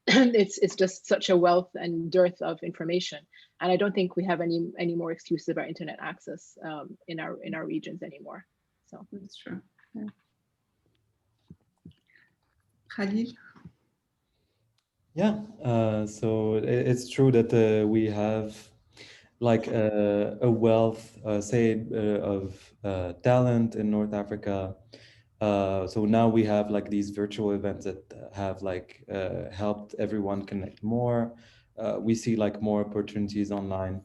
It's just such a wealth and dearth of information, and I don't think we have any more excuses about internet access in our regions anymore. So that's true. Yeah. Khalil. Yeah, so it's true that we have like a wealth, say, of talent in North Africa. So now we have like these virtual events that have like helped everyone connect more. We see like more opportunities online.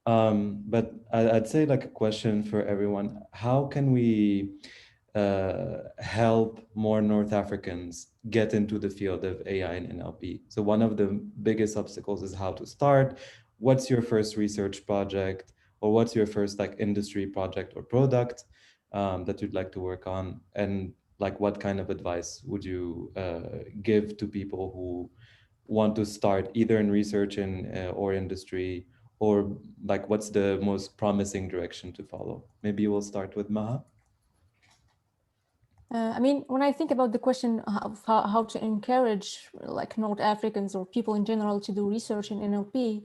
But I'd say like a question for everyone: how can we help more North Africans get into the field of AI and NLP? So one of the biggest obstacles is how to start. What's your first research project, or what's your first like industry project or product that you'd like to work on? And like, what kind of advice would you give to people who want to start either in research or industry, or like what's the most promising direction to follow? Maybe we'll start with Maha. I mean, when I think about the question of how to encourage like North Africans or people in general to do research in NLP,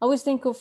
I always think of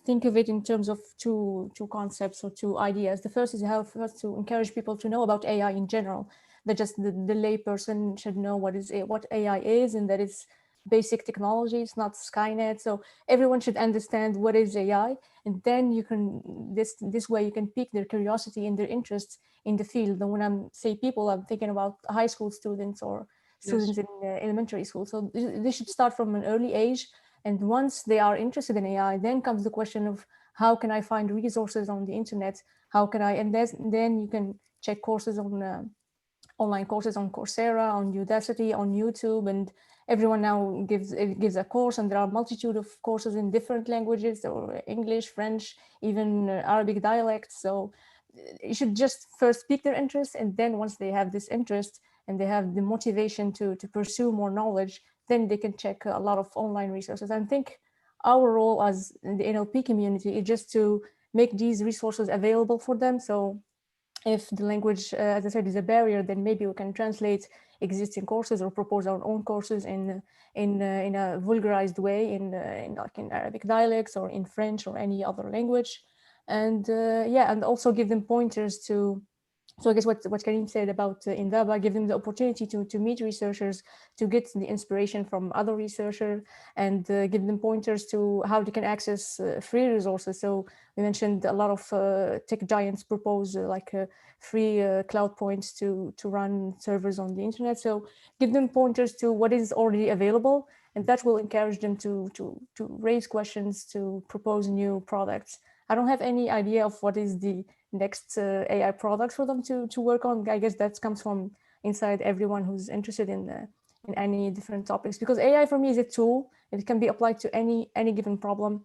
think of it in terms of two concepts or two ideas. The first is how first to encourage people to know about AI in general. That just the lay person should know what AI is, and that it's basic technology. It's not Skynet. So everyone should understand what is AI, and then you can this way you can pique their curiosity and their interest in the field. And when I'm say people, I'm thinking about high school students or students in elementary school. So they should start from an early age. And once they are interested in AI, then comes the question of how can I find resources on the internet? How can I, and then you can check courses on online courses on Coursera, on Udacity, on YouTube, and everyone now gives a course, and there are a multitude of courses in different languages, or English, French, even Arabic dialects. So you should just first pique their interest, and then once they have this interest and they have the motivation to pursue more knowledge, then they can check a lot of online resources. I think our role as in the NLP community is just to make these resources available for them. So if the language, as I said, is a barrier, then maybe we can translate existing courses or propose our own courses in a vulgarized way in Arabic dialects or in French or any other language. And and also give them pointers to. So I guess what Karim said about Indaba, give them the opportunity to meet researchers, to get the inspiration from other researchers, and give them pointers to how they can access free resources. So we mentioned a lot of tech giants propose free cloud points to run servers on the internet. So give them pointers to what is already available, and that will encourage them to raise questions, to propose new products. I don't have any idea of what is the next AI products for them to work on. I guess that comes from inside everyone who's interested in any different topics, because AI for me is a tool. It can be applied to any given problem.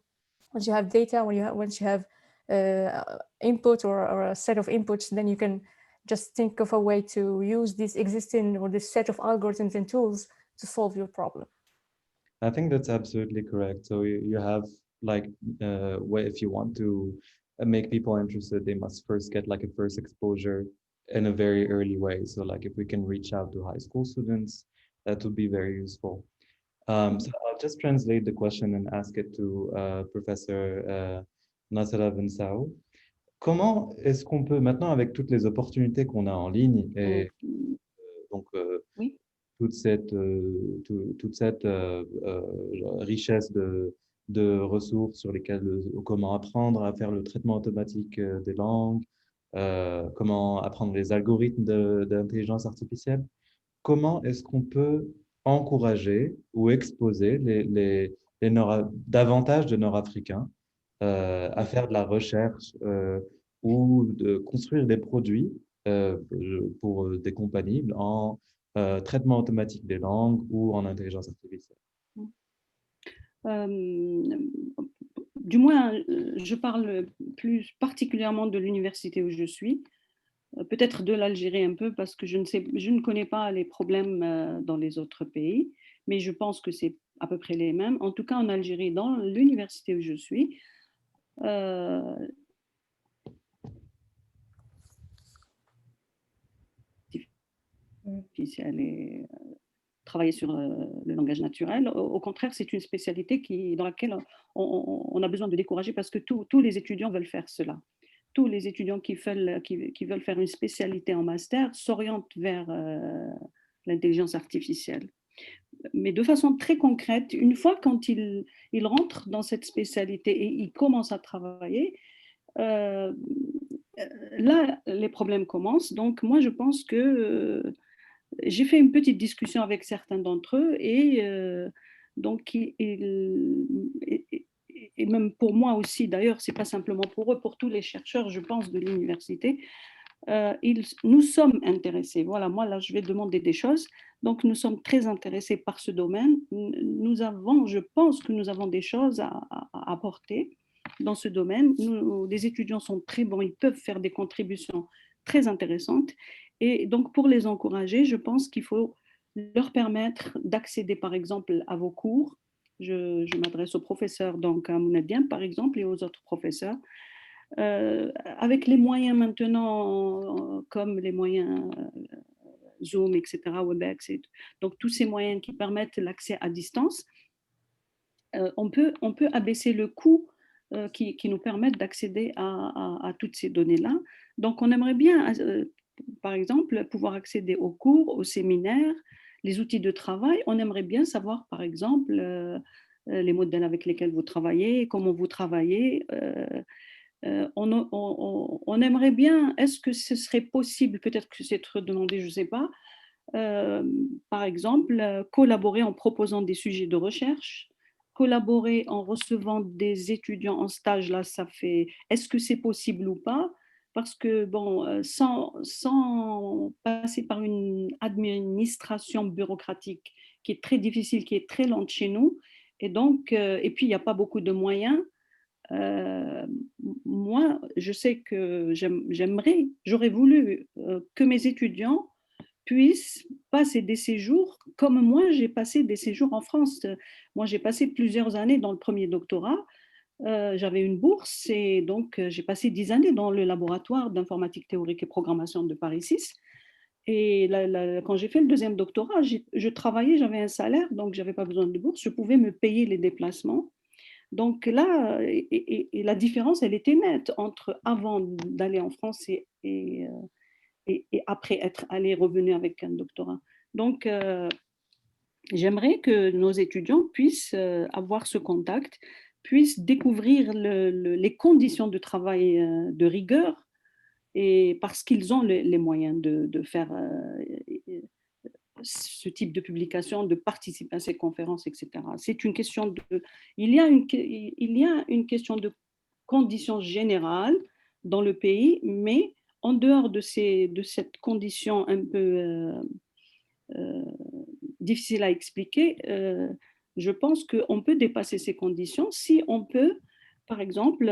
Once you have data, once you have input or a set of inputs, then you can just think of a way to use this existing or this set of algorithms and tools to solve your problem. I think that's absolutely correct. So you have like if you want to make people interested, they must first get like a first exposure in a very early way. So like if we can reach out to high school students, that would be very useful. So I'll just translate the question and ask it to Professor Nacéra Bensaou. Comment est-ce qu'on peut maintenant, avec toutes les opportunités qu'on a en ligne et donc oui. toute cette richesse de ressources sur lesquelles comment apprendre à faire le traitement automatique des langues, comment apprendre les algorithmes d'intelligence artificielle. Comment est-ce qu'on peut encourager ou exposer davantage de Nord-Africains à faire de la recherche ou de construire des produits pour des compagnies en traitement automatique des langues ou en intelligence artificielle. Du moins, je parle plus particulièrement de l'université où je suis, peut-être de l'Algérie un peu parce que je ne connais pas les problèmes dans les autres pays, mais je pense que c'est à peu près les mêmes. En tout cas, en Algérie, dans l'université où je suis, travailler sur le langage naturel. Au contraire, c'est une spécialité dans laquelle on a besoin de décourager parce que tous les étudiants veulent faire cela. Tous les étudiants qui veulent faire une spécialité en master s'orientent vers l'intelligence artificielle. Mais de façon très concrète, une fois quand ils rentrent dans cette spécialité et ils commencent à travailler, là, les problèmes commencent. Donc, moi, je pense que j'ai fait une petite discussion avec certains d'entre eux et donc, et même pour moi aussi, d'ailleurs, ce n'est pas simplement pour eux, pour tous les chercheurs, je pense, de l'université, nous sommes intéressés. Voilà, moi, là, je vais demander des choses. Donc, nous sommes très intéressés par ce domaine. Je pense que nous avons des choses à apporter dans ce domaine. Les étudiants sont très bons, ils peuvent faire des contributions très intéressantes. Et donc, pour les encourager, je pense qu'il faut leur permettre d'accéder, par exemple, à vos cours. Je m'adresse aux professeurs, donc à Boumediene, par exemple, et aux autres professeurs. Avec les moyens maintenant, comme les moyens Zoom, etc., WebEx, donc tous ces moyens qui permettent l'accès à distance, on peut abaisser le coût qui nous permettent d'accéder à toutes ces données-là. Donc, on aimerait bien, par exemple, pouvoir accéder aux cours, aux séminaires, les outils de travail. On aimerait bien savoir, par exemple, les modèles avec lesquels vous travaillez, comment vous travaillez. On aimerait bien, est-ce que ce serait possible, peut-être que c'est trop demandé, je ne sais pas, par exemple, collaborer en proposant des sujets de recherche, collaborer en recevant des étudiants en stage, là, ça fait, est-ce que c'est possible ou pas? Parce que, bon, sans passer par une administration bureaucratique qui est très difficile, qui est très lente chez nous, et donc, et puis il n'y a pas beaucoup de moyens, moi, je sais que j'aurais voulu que mes étudiants puissent passer des séjours comme moi, j'ai passé des séjours en France. Moi, j'ai passé plusieurs années dans le premier doctorat. J'avais une bourse et donc j'ai passé 10 années dans le laboratoire d'informatique théorique et programmation de Paris 6. Et quand j'ai fait le deuxième doctorat, je travaillais, j'avais un salaire, donc je n'avais pas besoin de bourse, je pouvais me payer les déplacements. Donc là, et la différence, elle était nette entre avant d'aller en France et après être allé revenu avec un doctorat. Donc, j'aimerais que nos étudiants puissent avoir ce contact, puissent découvrir les conditions de travail de rigueur, et parce qu'ils ont les moyens de faire ce type de publication, de participer à ces conférences, etc. C'est une question il y a une question de conditions générales dans le pays, mais en dehors de cette condition un peu difficile à expliquer, je pense qu'on peut dépasser ces conditions si on peut, par exemple,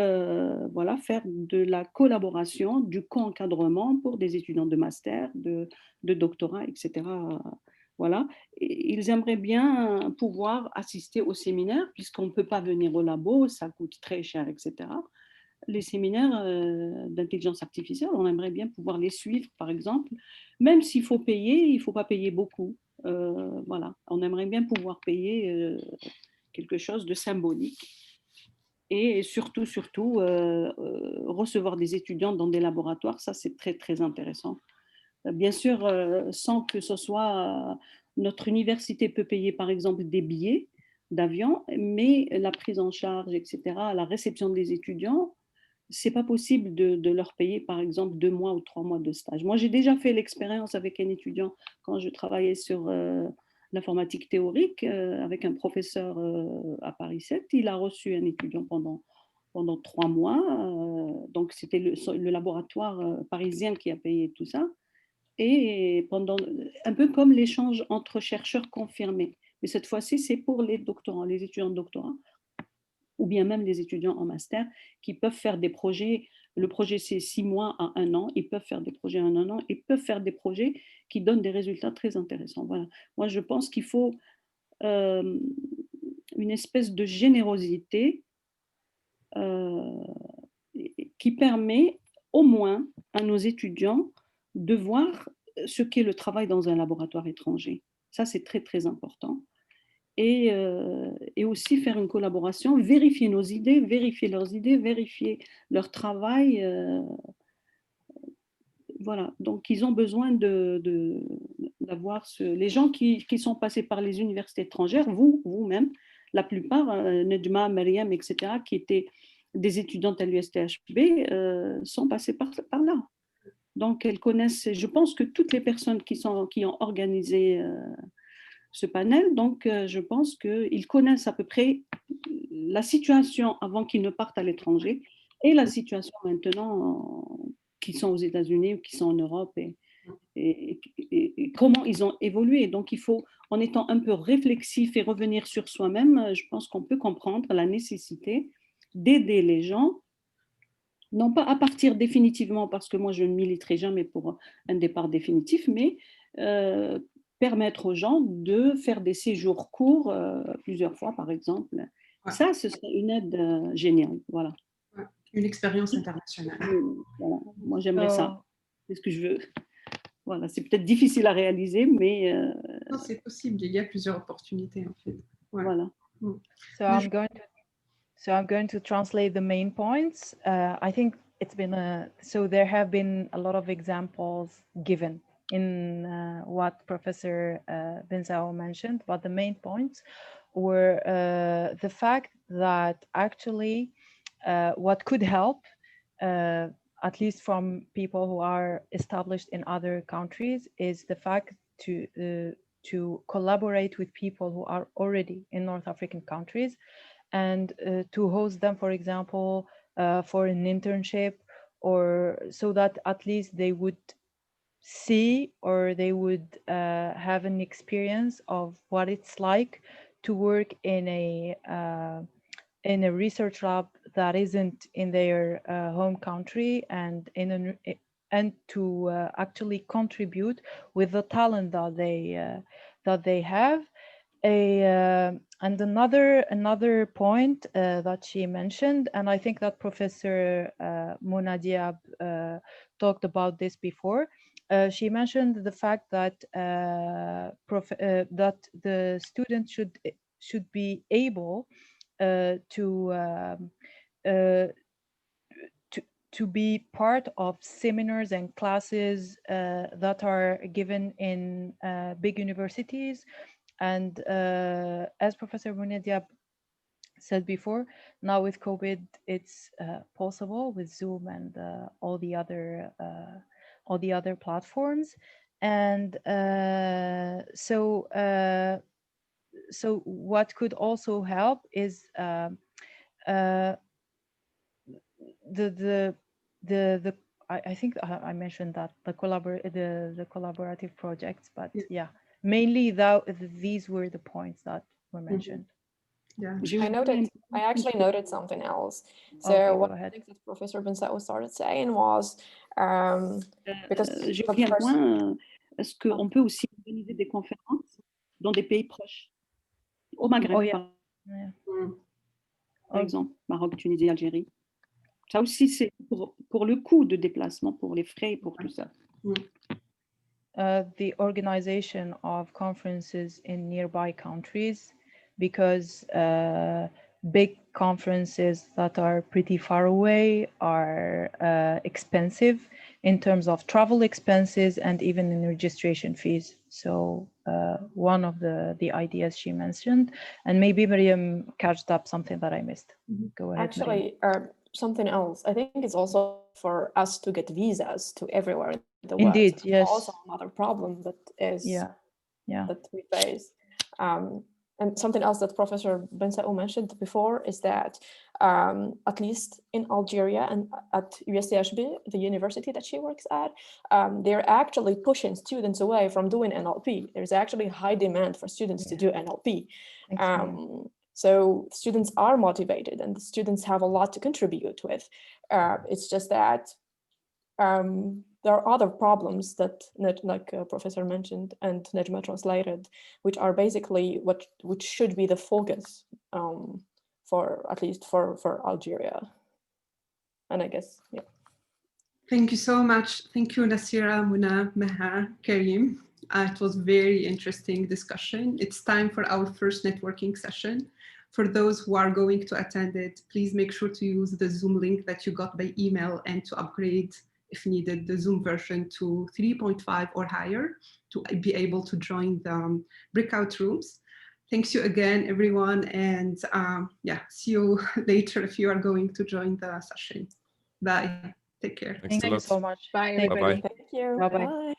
voilà, faire de la collaboration, du co-encadrement pour des étudiants de master, de doctorat, etc. Voilà. Et ils aimeraient bien pouvoir assister aux séminaires, puisqu'on ne peut pas venir au labo, ça coûte très cher, etc. Les séminaires d'intelligence artificielle, on aimerait bien pouvoir les suivre, par exemple, même s'il faut payer, il ne faut pas payer beaucoup. Voilà, on aimerait bien pouvoir payer quelque chose de symbolique et surtout, recevoir des étudiants dans des laboratoires, ça c'est très, très intéressant. Bien sûr, sans que ce soit, notre université peut payer par exemple des billets d'avion, mais la prise en charge, etc., la réception des étudiants, c'est pas possible de leur payer, par exemple, 2 mois ou 3 mois de stage. Moi, j'ai déjà fait l'expérience avec un étudiant quand je travaillais sur l'informatique théorique avec un professeur à Paris 7. Il a reçu un étudiant pendant 3 mois. Donc, c'était le laboratoire parisien qui a payé tout ça. Et un peu comme l'échange entre chercheurs confirmés. Mais cette fois-ci, c'est pour les doctorants, les étudiants de doctorat, ou bien même les étudiants en master qui peuvent faire des projets. Le projet, c'est 6 mois à 1 an. Ils peuvent faire des projets en 1 an. Ils peuvent faire des projets qui donnent des résultats très intéressants. Voilà. Moi, je pense qu'il faut une espèce de générosité qui permet au moins à nos étudiants de voir ce qu'est le travail dans un laboratoire étranger. Ça, c'est très, très important. Et aussi faire une collaboration, vérifier nos idées, vérifier leurs idées, vérifier leur travail. Voilà, donc ils ont besoin d'avoir les gens qui sont passés par les universités étrangères, vous-même, la plupart, Nedma, Meriem, etc., qui étaient des étudiantes à l'USTHB, sont passés par là. Donc elles connaissent, je pense que toutes les personnes qui ont organisé ce panel, donc je pense qu'ils connaissent à peu près la situation avant qu'ils ne partent à l'étranger et la situation maintenant qui sont aux États-Unis ou qui sont en Europe et comment ils ont évolué. Donc il faut, en étant un peu réflexif et revenir sur soi-même, je pense qu'on peut comprendre la nécessité d'aider les gens, non pas à partir définitivement, parce que moi je ne militerai jamais pour un départ définitif, mais permettre aux gens de faire des séjours courts plusieurs fois, par exemple. Ouais. Ça, ce serait une aide géniale. Voilà. Ouais. Une expérience internationale. Voilà. Moi, j'aimerais ça. C'est ce que je veux. Voilà. C'est peut-être difficile à réaliser, mais... Non, c'est possible. Il y a plusieurs opportunités, en fait. Ouais. Voilà. So I'm going to translate the main points. I think it's been so there have been a lot of examples given in what Professor Bensaou mentioned, but the main points were the fact that actually what could help, at least from people who are established in other countries, is the fact to collaborate with people who are already in North African countries and to host them, for example, for an internship, or so that at least they would see or they would have an experience of what it's like to work in a research lab that isn't in their home country, and to actually contribute with the talent that they have. And another point that she mentioned, and I think that Professor Mona Diab talked about this before. She mentioned the fact that that the students should be able to be part of seminars and classes that are given in big universities. And as Professor Mona Diab said before, now with COVID, it's possible with Zoom and all the other platforms. And so what could also help is I think I mentioned that the collaborative projects, but yeah, mainly these were the points that were mentioned. Yeah, I actually noted something else. So okay, what I think that Professor Bensaou started saying was because je viens loin, est-ce qu'on peut aussi organiser des conférences dans des pays proches, au Maghreb, par exemple, Maroc, Tunisie, Algérie. Ça aussi, c'est pour le coût de déplacement, pour les frais, pour tout ça. The organization of conferences in nearby countries, because big conferences that are pretty far away are expensive in terms of travel expenses and even in registration fees. So one of the ideas she mentioned, and maybe Meriem catched up something that I missed. Go ahead. Actually, something else. I think it's also for us to get visas to everywhere in the Indeed, West. yes. Also another problem that is that we face. And something else that Professor Bensaou mentioned before is that at least in Algeria and at USTHB, the university that she works at, they're actually pushing students away from doing NLP. There's actually high demand for students to do NLP. So students are motivated and the students have a lot to contribute with. It's just that there are other problems that, like Professor mentioned and Najma translated, which are basically which should be the focus for at least for Algeria. And I guess, yeah. Thank you so much. Thank you, Nacéra, Muna, Maha, Karim. It was very interesting discussion. It's time for our first networking session. For those who are going to attend it, please make sure to use the Zoom link that you got by email and to upgrade, if needed, the Zoom version to 3.5 or higher to be able to join the breakout rooms. Thanks you again, everyone. And yeah, see you later if you are going to join the session. Bye. Take care. Thanks a lot. so much. Bye, Bye-bye. everybody. Thank you. Bye-bye. Bye.